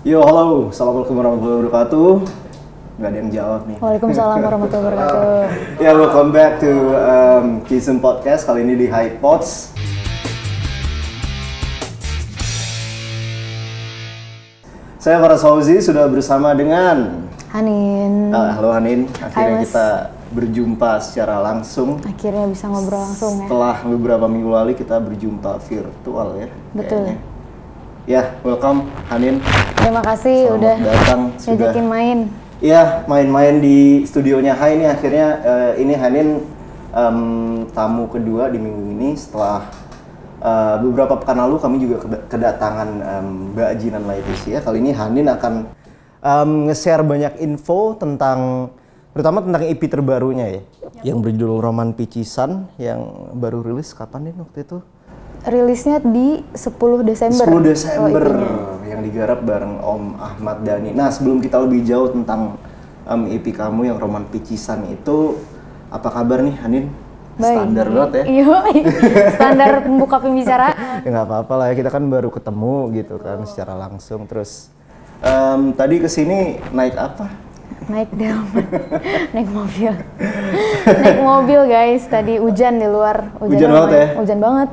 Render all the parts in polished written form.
Yo, halo. Assalamualaikum warahmatullahi wabarakatuh. Nggak ada yang jawab nih. Waalaikumsalam warahmatullahi wabarakatuh. Ya, welcome back to Kisum Podcast. Kali ini di High Pods. Saya Faraz Fauzi sudah bersama dengan Hanin. Halo Hanin. Akhirnya Hai, Mas. kita berjumpa secara langsung. Akhirnya bisa ngobrol langsung ya. Setelah beberapa minggu lalu kita berjumpa virtual ya. Betul. Kayaknya. Ya, welcome Hanin. Terima kasih Selamat udah datang. ngajakin main. Iya, main-main di studionya Hai ini akhirnya ini Hanin tamu kedua di minggu ini setelah beberapa pekan lalu kami juga kedatangan Mbak Jinan Laeticia. Kali ini Hanin akan nge-share banyak info terutama tentang EP terbarunya ya, yang berjudul Roman Picisan yang baru rilis kapan nih waktu itu? Rilisnya di 10 Desember. 10 Desember EP-nya. yang digarap bareng Om Ahmad Dhani. Nah, sebelum kita lebih jauh tentang EP kamu yang Roman Picisan itu, apa kabar nih Hanin? Baik. Standar banget ya? Iya, standar pembuka pembicaraan. Ya nggak apa-apa lah ya, kita kan baru ketemu gitu kan secara langsung. Terus tadi kesini naik apa? Naik delman, naik mobil. Naik mobil guys, tadi hujan di luar. Hujan banget ya? Hujan banget.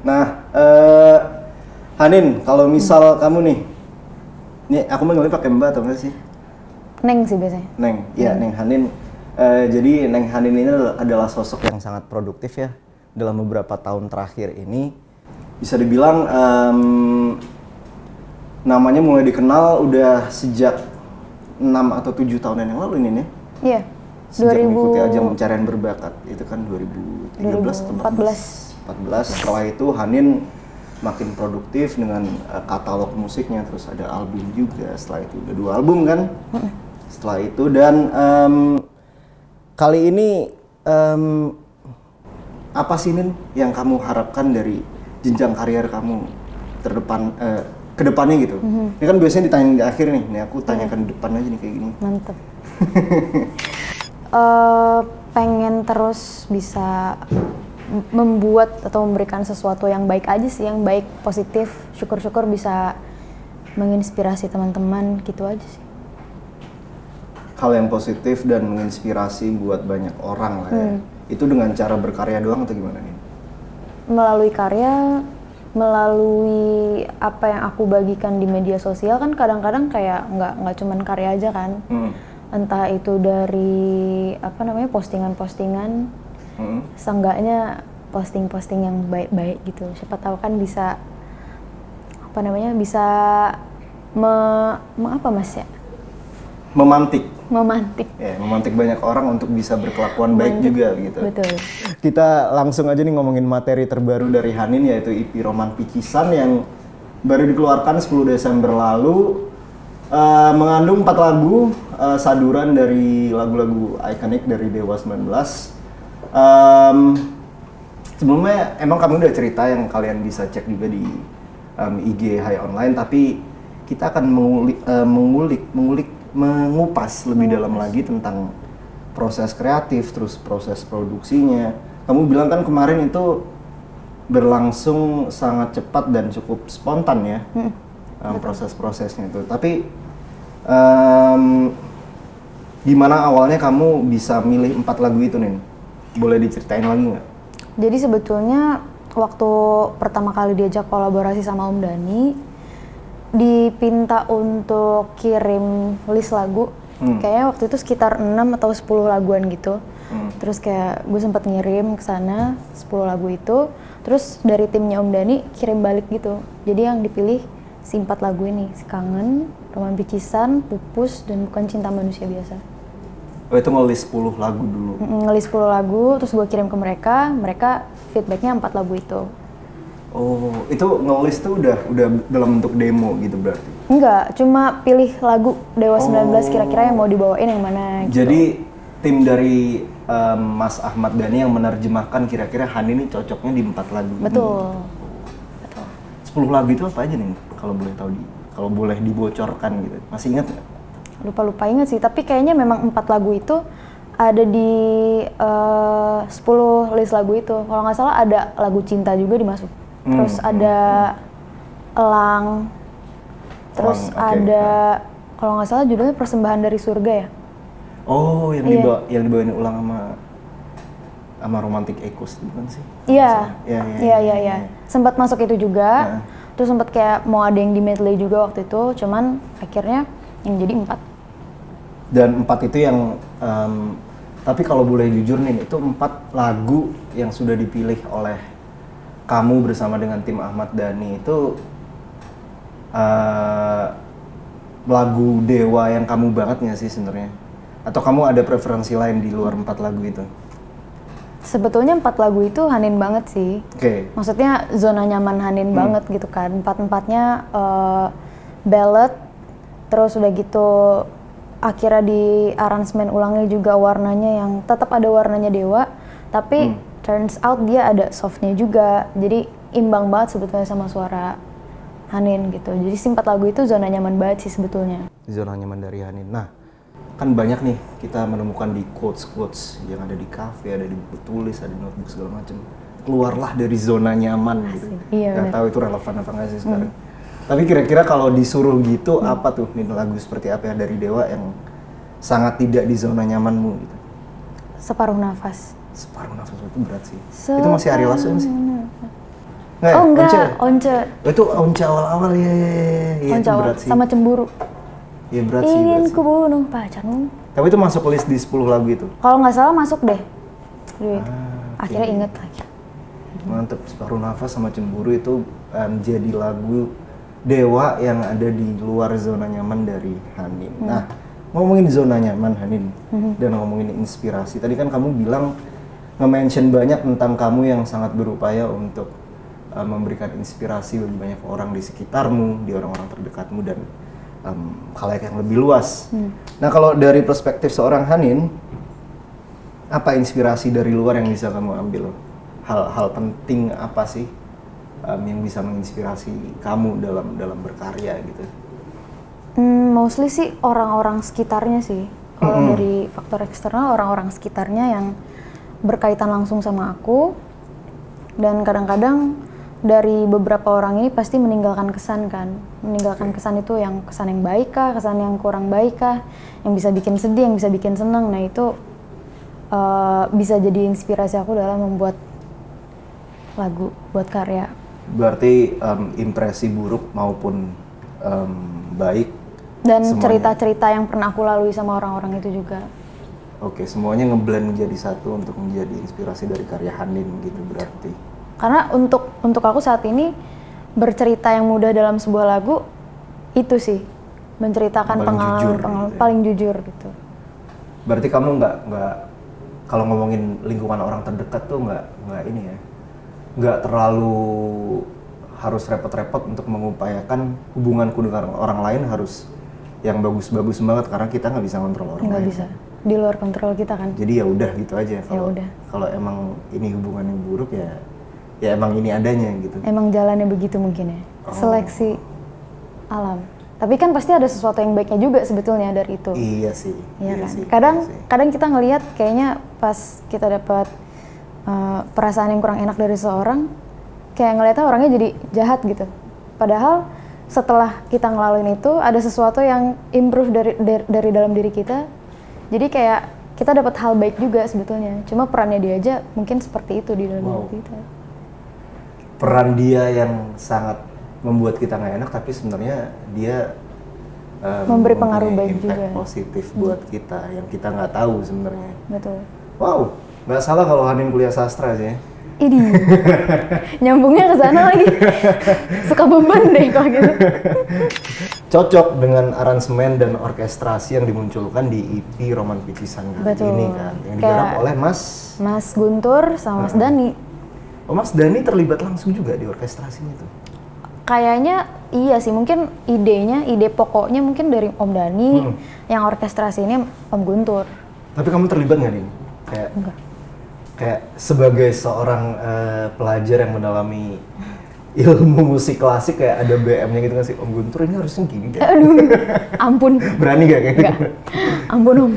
Nah, Hanin, kalau misal kamu nih aku manggilnya pakai Mbak atau enggak sih? Neng sih biasanya. Neng, ya Neng Hanin. Jadi Neng Hanin ini adalah sosok yang sangat produktif ya dalam beberapa tahun terakhir ini. Bisa dibilang namanya mulai dikenal udah sejak 6 atau 7 tahunan yang lalu ini nih. Iya. Sejak mengikuti ajang pencarian berbakat itu kan 2013 atau 14. Setelah itu Hanin makin produktif dengan katalog musiknya, terus ada album juga. Setelah itu udah 2 album kan. Setelah itu dan kali ini apa sih Nin yang kamu harapkan dari jenjang karier kamu ke depannya gitu? Ini kan biasanya ditanya di akhir nih aku tanyakan di depan aja nih kayak gini. Mantep. Pengen terus bisa membuat atau memberikan sesuatu yang baik aja sih, yang baik, positif. Syukur-syukur bisa menginspirasi teman-teman gitu aja sih. Hal yang positif dan menginspirasi buat banyak orang lah ya. Itu dengan cara berkarya doang atau gimana nih? Melalui karya, melalui apa yang aku bagikan di media sosial kan kadang-kadang kayak nggak cuman karya aja kan. Entah itu dari postingan-postingan, seenggaknya posting-posting yang baik-baik gitu. Siapa tahu kan bisa bisa Memantik. Ya, memantik banyak orang untuk bisa berkelakuan baik juga gitu. Betul. Kita langsung aja nih ngomongin materi terbaru dari Hanin, yaitu EP Roman Picisan yang baru dikeluarkan 10 Desember lalu. Mengandung 4 lagu, saduran dari lagu-lagu ikonik dari Dewa 19. Sebelumnya emang kami udah cerita yang kalian bisa cek juga di IG Hai Online, tapi kita akan mengupas lebih dalam lagi tentang proses kreatif, terus proses produksinya. Kamu bilang kan kemarin itu berlangsung sangat cepat dan cukup spontan ya, proses-prosesnya itu. Tapi gimana awalnya kamu bisa milih 4 lagu itu nih? Boleh diceritain lagi nggak? Jadi sebetulnya waktu pertama kali diajak kolaborasi sama Om Dhani, dipinta untuk kirim list lagu. Kayaknya waktu itu sekitar 6 atau 10 laguan gitu. Terus kayak gue sempat ngirim ke sana 10 lagu itu. Terus dari timnya Om Dhani kirim balik gitu. Jadi yang dipilih si 4 lagu ini, Si Kangen, Roman Picisan, Pupus, dan Bukan Cinta Manusia Biasa. Oh, itu ngelis 10 lagu dulu? Ngelis 10 lagu, terus gue kirim ke mereka feedbacknya 4 lagu itu. Oh, itu ngelis tuh udah dalam bentuk demo gitu berarti? Enggak, cuma pilih lagu Dewa 19 kira-kira yang mau dibawain yang mana gitu. Jadi tim dari Mas Ahmad Dhani yang menerjemahkan kira-kira Hanin ini cocoknya di 4 lagu. Betul. Betul. 10 lagu itu apa aja nih kalau boleh tahu kalau boleh dibocorkan gitu. Masih ingat nggak? Lupa ingat sih, tapi kayaknya memang 4 lagu itu ada di 10 list lagu itu. Kalau nggak salah ada lagu Cinta juga dimasuk. Terus ada Elang, Terus ada kalau nggak salah judulnya Persembahan dari Surga ya. Oh, yang dibawain ulang sama Romantic Echoes bukan sih? Iya. Sempat masuk itu juga. Terus sempat kayak mau ada yang di medley juga waktu itu, cuman akhirnya yang jadi 4. Dan 4 itu yang tapi kalau boleh jujur nih, itu 4 lagu yang sudah dipilih oleh kamu bersama dengan tim Ahmad Dhani itu lagu Dewa yang kamu banget nggak sih sebenarnya? Atau kamu ada preferensi lain di luar 4 lagu itu? Sebetulnya 4 lagu itu Hanin banget sih. Maksudnya zona nyaman Hanin banget gitu kan. 4-4-nya ballad, terus udah gitu akhirnya di aransemen ulangnya juga warnanya yang tetap ada warnanya Dewa, tapi turns out dia ada softnya juga, jadi imbang banget sebetulnya sama suara Hanin gitu. Jadi 4 lagu itu zona nyaman banget sih sebetulnya. Zona nyaman dari Hanin. Nah, kan banyak nih kita menemukan di quotes yang ada di kafe, ada di buku tulis, ada di notebook segala macam. Keluarlah dari zona nyaman gitu. Iya, Gak tahu itu relevan apa nggak sih sekarang. Tapi kira-kira kalau disuruh gitu, apa tuh nih lagu seperti apa ya dari Dewa yang sangat tidak di zona nyamanmu gitu? Separuh Nafas. Separuh Nafas itu berat sih. Itu masih Ari Lasso sih? Nggak, oh enggak, Once. Itu Once awal-awal ya. Once awal, sama Cemburu. Iya berat sih. Ingin ku bunuh pacarmu. Tapi itu masuk list di 10 lagu itu? Kalau nggak salah masuk deh. Akhirnya inget lagi. Mantep, Separuh Nafas sama Cemburu itu jadi lagu Dewa yang ada di luar zona nyaman dari Hanin. Nah, ngomongin zona nyaman Hanin dan ngomongin inspirasi. Tadi kan kamu bilang nge-mention banyak tentang kamu yang sangat berupaya untuk memberikan inspirasi bagi banyak orang di sekitarmu, di orang-orang terdekatmu dan khalayak yang lebih luas. Nah, kalau dari perspektif seorang Hanin, apa inspirasi dari luar yang bisa kamu ambil? Hal-hal penting apa sih yang bisa menginspirasi kamu dalam berkarya gitu? Mostly sih orang-orang sekitarnya sih. Kalau dari faktor eksternal, orang-orang sekitarnya yang berkaitan langsung sama aku. Dan kadang-kadang dari beberapa orang ini pasti meninggalkan kesan kan. Meninggalkan kesan itu yang kesan yang baik kah, kesan yang kurang baik kah, yang bisa bikin sedih, yang bisa bikin senang. Nah itu bisa jadi inspirasi aku dalam membuat lagu, buat karya. Berarti impresi buruk maupun baik dan cerita-cerita yang pernah aku lalui sama orang-orang itu juga. Oke, semuanya ngeblend menjadi satu untuk menjadi inspirasi dari karya Hanin gitu berarti. Karena untuk aku saat ini bercerita yang mudah dalam sebuah lagu itu sih menceritakan pengalaman paling jujur gitu. Berarti kamu nggak kalau ngomongin lingkungan orang terdekat tuh nggak ini ya, nggak terlalu harus repot-repot untuk mengupayakan hubunganku dengan orang lain harus yang bagus-bagus banget karena kita nggak bisa kontrol orang lain. Nggak bisa, di luar kontrol kita kan. Jadi ya udah gitu aja. Kalau emang ini hubungan yang buruk ya emang ini adanya gitu. Emang jalannya begitu mungkin ya, seleksi alam. Tapi kan pasti ada sesuatu yang baiknya juga sebetulnya dari itu. Iya sih. Iya kan. Kadang kita ngelihat kayaknya pas kita dapat perasaan yang kurang enak dari seseorang, kayak ngeliatnya orangnya jadi jahat gitu. Padahal setelah kita ngelaluin itu ada sesuatu yang improve dari dalam diri kita. Jadi kayak kita dapat hal baik juga sebetulnya. Cuma perannya dia aja mungkin seperti itu di dalam diri kita. Peran dia yang sangat membuat kita nggak enak, tapi sebenarnya dia memberi pengaruh baik juga, positif buat kita yang kita nggak tahu sebenarnya. Betul. Wow, nggak salah kalau Hanin kuliah sastra sih. Idi, nyambungnya ke sana lagi. Suka beban deh kalau gitu. Cocok dengan aransemen dan orkestrasi yang dimunculkan di EP Roman Picisan ini kan, yang digarap oleh Mas Guntur sama Mas Dhani. Oh, Mas Dhani terlibat langsung juga di orkestrasinya itu? Kayaknya iya sih, mungkin ide pokoknya mungkin dari Om Dhani, yang orkestrasi ini Om Guntur. Tapi kamu terlibat nggak, Din? Enggak. Kayak sebagai seorang pelajar yang mendalami ilmu musik klasik, kayak ada BM-nya gitu nggak sih? Om Guntur ini harusnya gini kan? Aduh, ampun. Berani gak kayak gitu? Ampun Om.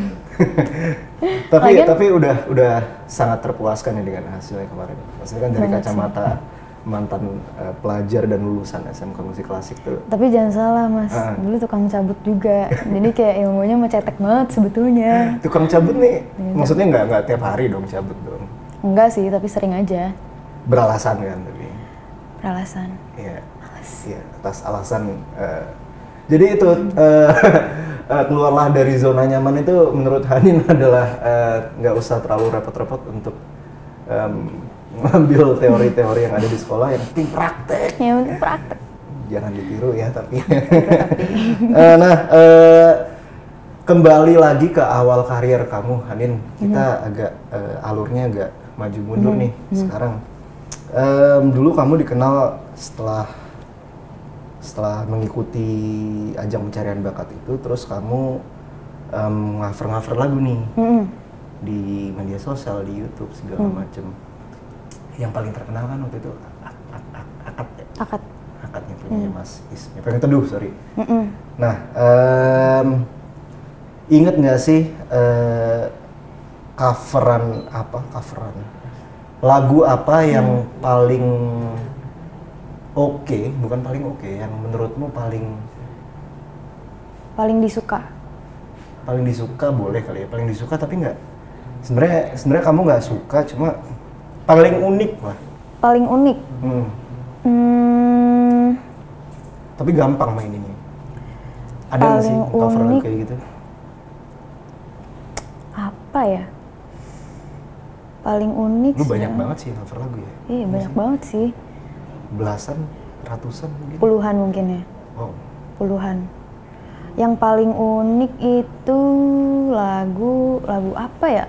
tapi udah sangat terpuaskan ya dengan hasilnya kemarin. Maksudnya kan dari kacamata mantan pelajar dan lulusan SMK Musik Klasik tuh. Tapi jangan salah Mas, dulu tukang cabut juga. Jadi kayak ilmunya mecetek banget sebetulnya. Tukang cabut nih, maksudnya nggak tiap hari dong cabut dong? Enggak sih, tapi sering aja. Beralasan kan tapi? Beralasan. Iya, iya atas alasan. Jadi itu keluarlah dari zona nyaman itu menurut Hanin adalah nggak usah terlalu repot-repot untuk mengambil teori-teori yang ada di sekolah, yang penting praktek. Yang penting praktek. Jangan ditiru ya tapi. Nah, kembali lagi ke awal karir kamu, Hanin. Kita agak alurnya agak maju mundur nih sekarang. Dulu kamu dikenal setelah mengikuti ajang pencarian bakat itu, terus kamu cover lagu nih di media sosial, di YouTube segala macem. Yang paling terkenal kan waktu itu Akadnya punya Mas Ismi, Pengen Teduh, sorry. Nah, inget nggak sih coveran lagu apa yang paling bukan paling oke, yang menurutmu paling disuka? Paling disuka boleh kali ya, paling disuka tapi nggak, sebenarnya kamu nggak suka, cuma paling unik lah. Paling unik? Tapi gampang maininnya. Ada nggak sih cover lagu kayak gitu? Apa ya? Paling unik Lu banyak banget sih cover lagu ya? Iya, banyak banget sih. Belasan, ratusan mungkin? Puluhan mungkin ya. Oh. Puluhan. Yang paling unik itu lagu apa ya?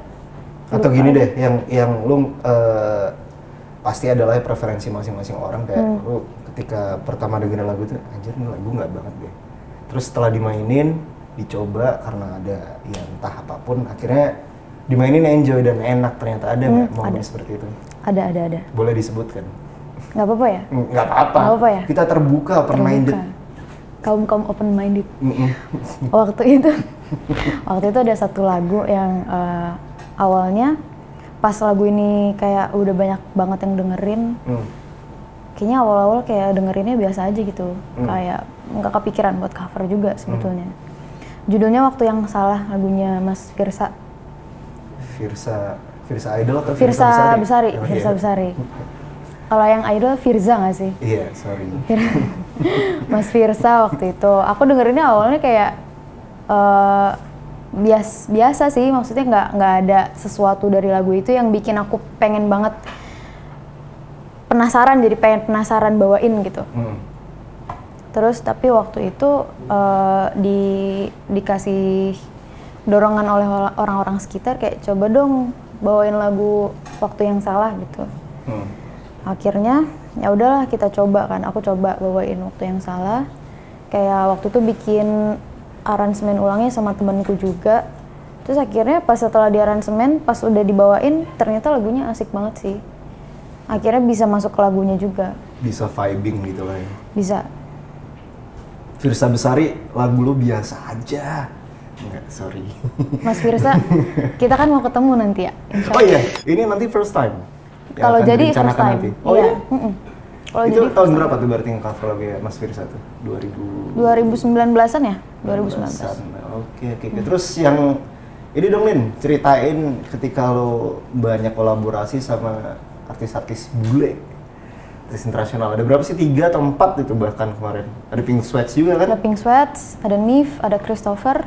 Atau gini deh, yang lu pasti adalah preferensi masing-masing orang, kayak lu ketika pertama dengerin lagu itu, anjir ini lagu nggak banget deh. Terus setelah dimainin, dicoba karena ada ya entah apapun, akhirnya dimainin enjoy dan enak. Ternyata ada nggak momen seperti itu? Ada. Boleh disebutkan? Nggak apa-apa ya? Nggak apa-apa ya? Kita terbuka, open-minded. Kaum open-minded. Waktu itu ada satu lagu yang awalnya pas lagu ini kayak udah banyak banget yang dengerin. Kayaknya awal-awal kayak dengerinnya biasa aja gitu. Kayak nggak kepikiran buat cover juga sebetulnya. Judulnya Waktu Yang Salah, lagunya Mas Firsa Idol atau Firsa Besari? Firsa Besari. Kalau yang Idol Firza nggak sih? Iya, sorry. Mas Firsa waktu itu, aku dengerinnya awalnya kayak biasa sih, maksudnya nggak ada sesuatu dari lagu itu yang bikin aku pengen banget jadi pengen penasaran bawain gitu. Terus tapi waktu itu dikasih dorongan oleh orang-orang sekitar kayak coba dong bawain lagu Waktu Yang Salah gitu. Akhirnya ya udahlah kita coba kan, aku coba bawain Waktu Yang Salah. Kayak waktu itu bikin aransemen ulangnya sama temenku juga. Terus akhirnya pas setelah di aransemen, pas udah dibawain, ternyata lagunya asik banget sih. Akhirnya bisa masuk ke lagunya juga. Bisa vibing gitu lah ya? Bisa. Firsa Besari, lagu lu biasa aja. Enggak, sorry. Mas Firsa, kita kan mau ketemu nanti ya? Oh iya, ini nanti first time? Kalau jadi first time. Nanti. Oh iya? Kalau itu jadi tahun berapa tuh berarti cover lagu ya Mas Firsa tuh? 2019-an ya? 2019. Oke. Terus yang ini dong Lin, ceritain ketika lo banyak kolaborasi sama artis-artis bule, artis internasional. Ada berapa sih? 3 atau 4 itu bahkan kemarin. Ada Pink Sweats juga kan? Ada Pink Sweats, ada Neve, ada Christopher,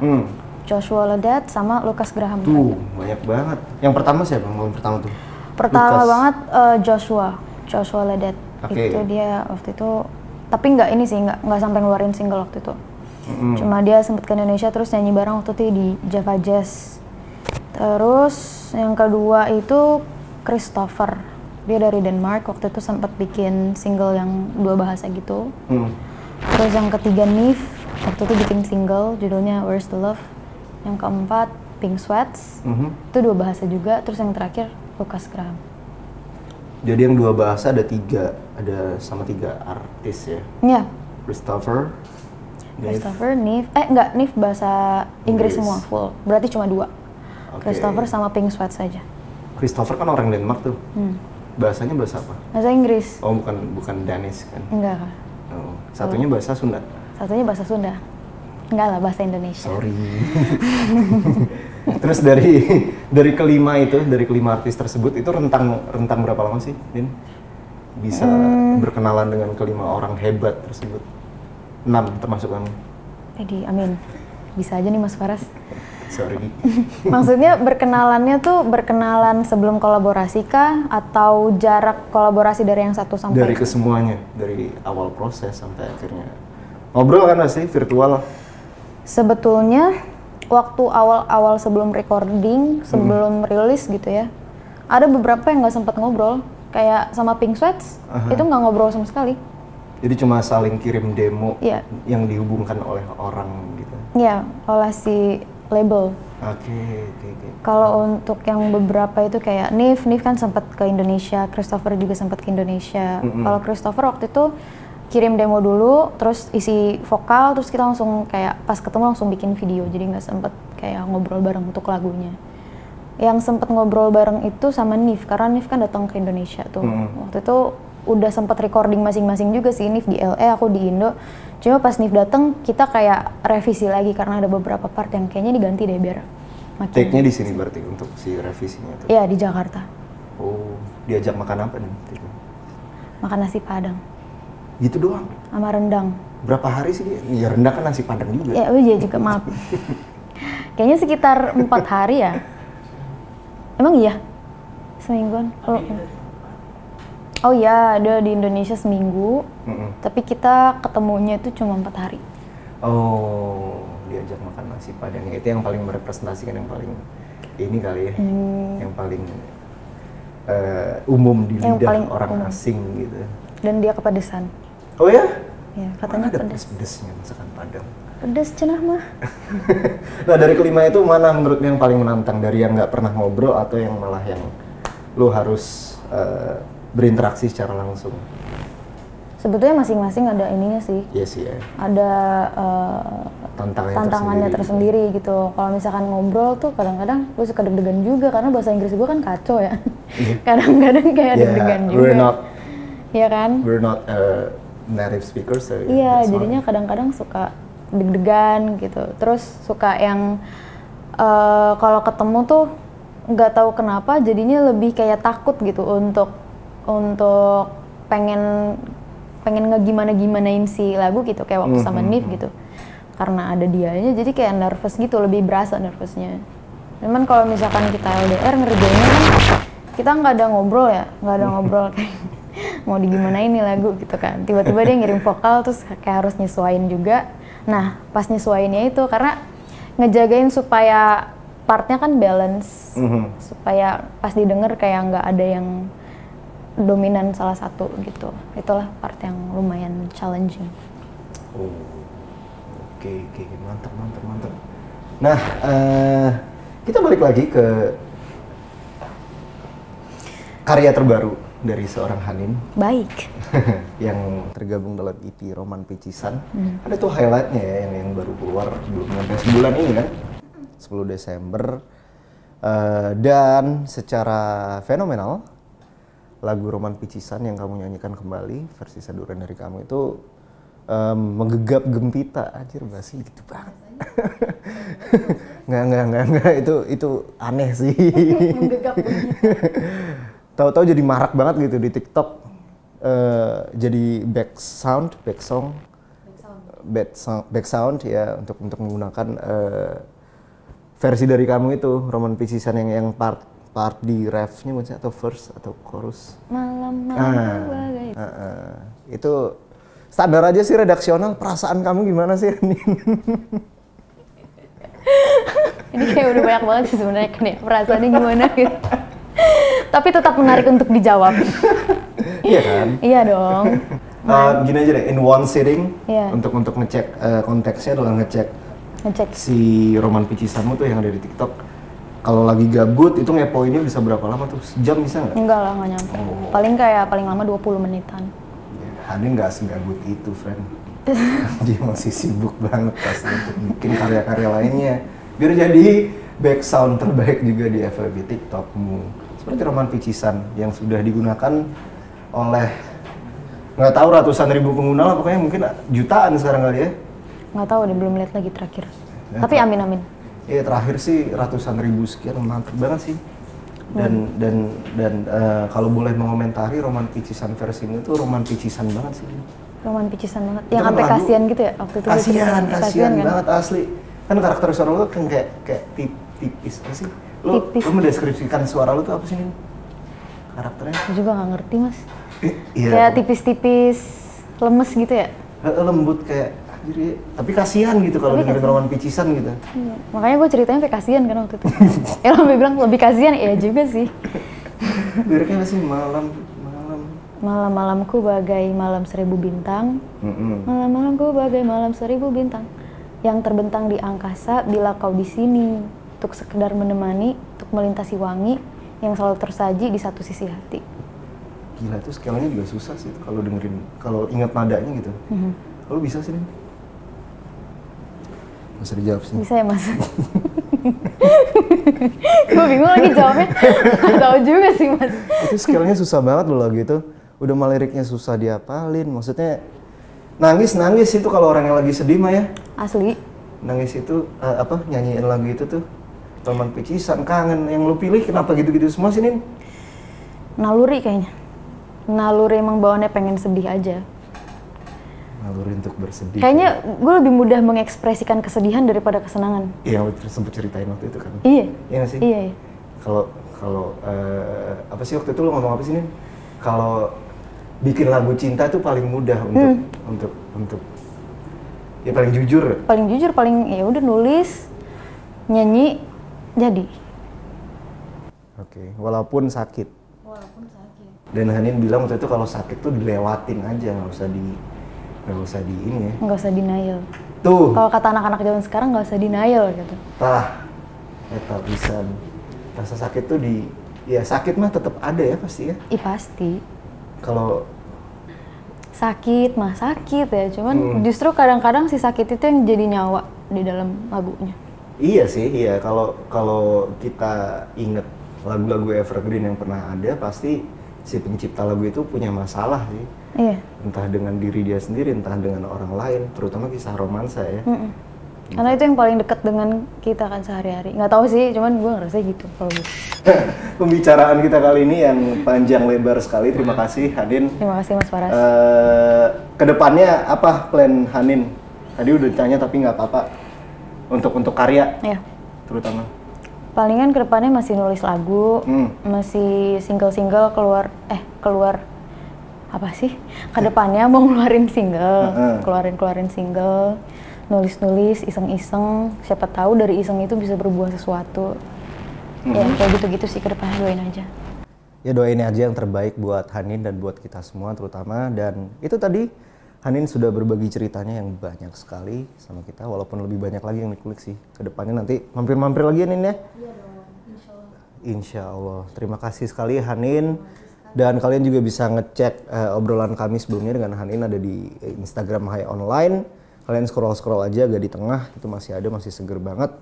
Joshua Ledet, sama Lucas Graham. Tuh, banyak banget. Yang pertama siapa? Yang pertama tuh? Pertama Lucas. Banget Joshua Ledet. Okay. Itu dia waktu itu, tapi nggak sampai ngeluarin single waktu itu. Cuma dia sempet ke Indonesia terus nyanyi bareng waktu itu di Java Jazz. Terus yang kedua itu Christopher, dia dari Denmark, waktu itu sempat bikin single yang 2 bahasa gitu. Terus yang ketiga Neve, waktu itu bikin single judulnya Where's the Love. Yang keempat Pink Sweats, itu 2 bahasa juga. Terus yang terakhir Lucas Graham. Jadi yang 2 bahasa ada 3, ada sama 3 artis ya? Iya. Christopher, Neve, Neve bahasa Inggris semua full, berarti cuma 2. Okay. Christopher sama Pink Sweats saja. Christopher kan orang Denmark tuh. Bahasanya bahasa apa? Bahasa Inggris. Oh, bukan Danish kan? Enggak, Kak. Oh, satunya bahasa Sunda. Satunya bahasa Sunda. Enggak lah, bahasa Indonesia. Sorry. Terus dari kelima artis tersebut itu rentang berapa lama sih, Din? Bisa berkenalan dengan kelima orang hebat tersebut. 6 termasuk kamu. Amin. Bisa aja nih Mas Faras. Sorry. Maksudnya berkenalannya tuh berkenalan sebelum kolaborasi kah? Atau jarak kolaborasi dari yang satu sampai? Dari kesemuanya, dari awal proses sampai akhirnya. Ngobrol kan pasti virtual? Sebetulnya waktu awal-awal sebelum recording, sebelum rilis gitu ya, ada beberapa yang nggak sempat ngobrol. Kayak sama Pink Sweats, itu nggak ngobrol sama sekali. Jadi cuma saling kirim demo Iya. yang dihubungkan oleh orang gitu? Iya, oleh si label. Oke. Kalau untuk yang beberapa itu kayak Nif kan sempat ke Indonesia, Christopher juga sempat ke Indonesia. Kalau Christopher waktu itu kirim demo dulu, terus isi vokal, terus kita langsung kayak pas ketemu langsung bikin video, jadi nggak sempet kayak ngobrol bareng untuk lagunya. Yang sempet ngobrol bareng itu sama Nif, karena Nif kan datang ke Indonesia tuh. Waktu itu udah sempet recording masing-masing juga sih, Nif di LA, aku di Indo. Cuma pas Nif datang kita kayak revisi lagi karena ada beberapa part yang kayaknya diganti deh biar makin. Take-nya di sini berarti untuk si revisinya itu? Iya, di Jakarta. Oh, diajak makan apa nih? Makan nasi Padang. Gitu doang? Sama rendang. Berapa hari sih dia? Ya rendang kan nasi Padang juga. Ya, iya juga, maaf. Kayaknya sekitar 4 hari ya. Emang iya? Semingguan? Oh iya, ada di Indonesia seminggu. Tapi kita ketemunya itu cuma 4 hari. Oh, diajak makan nasi Padang. Itu yang paling merepresentasikan, yang paling ini kali ya. Yang paling umum di lidah orang asing gitu. Dan dia kepedesan. Oh ya? Ya, katanya ada pedes. pedesnya masakan Padang. Pedes cenah mah. Nah, dari kelima itu mana menurutmu yang paling menantang? Dari yang nggak pernah ngobrol atau yang malah yang lu harus berinteraksi secara langsung? Sebetulnya masing-masing ada ininya sih. Iya sih ya. Ada tantangannya tersendiri gitu. Kalau misalkan ngobrol tuh kadang-kadang gue suka deg-degan juga karena bahasa Inggris gue kan kacau ya. Kadang-kadang kayak deg-degan juga. Iya kan? We're not native speakers. So iya, jadinya kadang-kadang suka deg-degan gitu. Terus suka yang kalau ketemu tuh nggak tahu kenapa jadinya lebih kayak takut gitu untuk pengen ngegimana-gimanain si lagu gitu kayak waktu sama Nif gitu. Karena ada dianya jadi kayak nervous gitu, lebih berasa nervousnya. Cuman kalau misalkan kita LDR ngerjainnya kan kita nggak ada ngobrol ya, nggak ada ngobrol kayak mau digimanain nih lagu gitu kan. Tiba-tiba dia ngirim vokal terus kayak harus nyesuaiin juga. Nah, pas nyesuaiinnya itu karena ngejagain supaya partnya kan balance, supaya pas didengar kayak nggak ada yang dominan salah satu gitu. Itulah part yang lumayan challenging. Oh, oke, mantap. Nah, kita balik lagi ke karya terbaru dari seorang Hanin. Baik. Yang tergabung dalam EP Roman Picisan. Ada tuh highlightnya ya yang baru keluar belum sampai sebulan ini kan, 10 Desember. Dan secara fenomenal lagu Roman Picisan yang kamu nyanyikan kembali versi Saduran dari kamu itu menggegap gempita. Anjir, bahasa gitu banget. Nggak, itu aneh sih. Menggegap gempita. Tahu-tahu jadi marak banget gitu di TikTok. Jadi back sound ya untuk menggunakan versi dari kamu itu Roman Picisan yang part di refnya maksudnya atau verse atau chorus. Itu standar aja sih redaksional. Perasaan kamu gimana sih? Ini kayak udah banyak banget sih sebenarnya kan ya, perasaannya gimana gitu. Tapi tetap menarik untuk dijawab. Iya kan? Iya dong. Gini aja deh, in one sitting, yeah. untuk ngecek konteksnya adalah ngecek si Roman Picisanmu tuh yang ada di TikTok. Kalau lagi gabut itu ngepoinnya bisa berapa lama tuh? Sejam bisa nggak? Enggak lah, nggak nyampe. Paling lama 20 menitan. Hanin nggak segabut itu, friend. Dia masih sibuk banget pasti untuk bikin karya-karya lainnya. Biar jadi back sound terbaik juga di FYP TikTokmu. seperti roman picisan yang sudah digunakan oleh nggak tahu ratusan ribu pengguna lah, pokoknya mungkin jutaan sekarang kali ya. Nggak tahu deh, belum lihat lagi terakhir. Tapi amin. Iya, terakhir sih ratusan ribu sekian, mantap banget sih. Dan kalau boleh mengomentari roman picisan versi ini tuh roman picisan banget sih. Roman picisan banget. Yang sampai kasihan gitu ya waktu itu. Kasihan kan? banget asli. Kan karakter suara lu kan kayak tipis apa sih? Lu mendeskripsikan suara lu tuh apa sih nih? Karakternya? Aku juga nggak ngerti mas. Iya. Kayak tipis-tipis, lemes gitu ya? Lembut kayak, tapi kasihan gitu kalau dengerin roman picisan gitu. Iya. Makanya gue ceritanya sampai kasihan kan waktu itu. Ya lo bilang lebih kasihan, iya juga sih. Liriknya apa sih? Malam-malamku bagai malam seribu bintang. Malam-malamku bagai malam seribu bintang yang terbentang di angkasa bila kau di sini untuk sekedar menemani, untuk melintasi wangi yang selalu tersaji di satu sisi hati. Gila, itu scale-nya juga susah sih kalau dengerin, kalau ingat nadanya gitu. Kalau bisa sih nih? Bisa dijawab sih. Bisa ya mas? Gue bingung lagi jawabnya. Gak tahu juga sih mas. Itu scale-nya susah banget loh lagu itu. Udah mah liriknya susah diapalin, maksudnya nangis itu kalau orang yang lagi sedih mah ya. Asli. Nangis itu nyanyiin lagu itu tuh roman picisan, kangen. Yang lu pilih kenapa gitu-gitu semua sih Nin? Naluri kayaknya. Naluri emang bawaannya pengen sedih aja. Naluri untuk bersedih. Kayaknya gue lebih mudah mengekspresikan kesedihan daripada kesenangan. Iya, sempet ceritain waktu itu kan. Iya. Iya gak sih? Iya. Kalau apa sih waktu itu lu ngomong apa sih Nin? Kalau bikin lagu cinta tuh paling mudah untuk ya paling jujur. Paling ya udah nulis, nyanyi, jadi. Oke, walaupun sakit. Dan Hanin bilang waktu itu kalau sakit tuh dilewatin aja, nggak usah di ini ya. Nggak usah denial. Tuh. Kalau kata anak-anak zaman sekarang nggak usah denial gitu. Eta bisa. Rasa sakit tuh ya sakit mah tetap ada ya pasti ya. Pasti. Kalau sakit mah sakit ya, cuman justru kadang-kadang si sakit itu yang jadi nyawa di dalam lagunya. Iya sih, iya. Kalau kita inget lagu-lagu evergreen yang pernah ada, pasti si pencipta lagu itu punya masalah sih. Iya. Entah dengan diri dia sendiri, entah dengan orang lain, terutama kisah romansa ya. Karena itu yang paling dekat dengan kita kan sehari-hari. Nggak tahu sih, cuman gue ngerasa gitu kalau gue. Pembicaraan kita kali ini yang panjang lebar sekali. Terima kasih Hanin. Terima kasih Mas Faras. Kedepannya apa plan Hanin? Tadi udah ditanya tapi nggak apa-apa. Untuk karya, ya. Terutama. Palingan kedepannya masih nulis lagu, masih single-single keluar apa sih? Kedepannya mau ngeluarin single, keluarin single, nulis-nulis, iseng-iseng. Siapa tahu dari iseng itu bisa berbuah sesuatu. Ya kayak gitu-gitu sih kedepannya, doain aja. Ya doain aja yang terbaik buat Hanin dan buat kita semua terutama. Dan itu tadi Hanin sudah berbagi ceritanya yang banyak sekali sama kita, walaupun lebih banyak lagi yang dikulik sih. Kedepannya nanti mampir-mampir lagi ya Nin ya? Iya dong, insya Allah. Insya Allah. Terima kasih sekali Hanin. Dan kalian juga bisa ngecek obrolan kami sebelumnya dengan Hanin ada di Instagram Hai Online. Kalian scroll aja agak di tengah, itu masih ada, masih seger banget.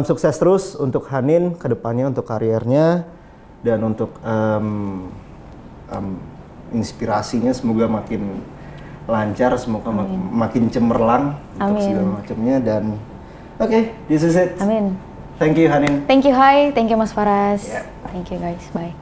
Sukses terus untuk Hanin kedepannya, untuk karirnya dan untuk inspirasinya semoga makin lancar, semoga makin cemerlang untuk segala macamnya. Dan oke, this is it. Amin. Thank you Hanin. Thank you Hai, thank you Mas Faras. Thank you guys, bye.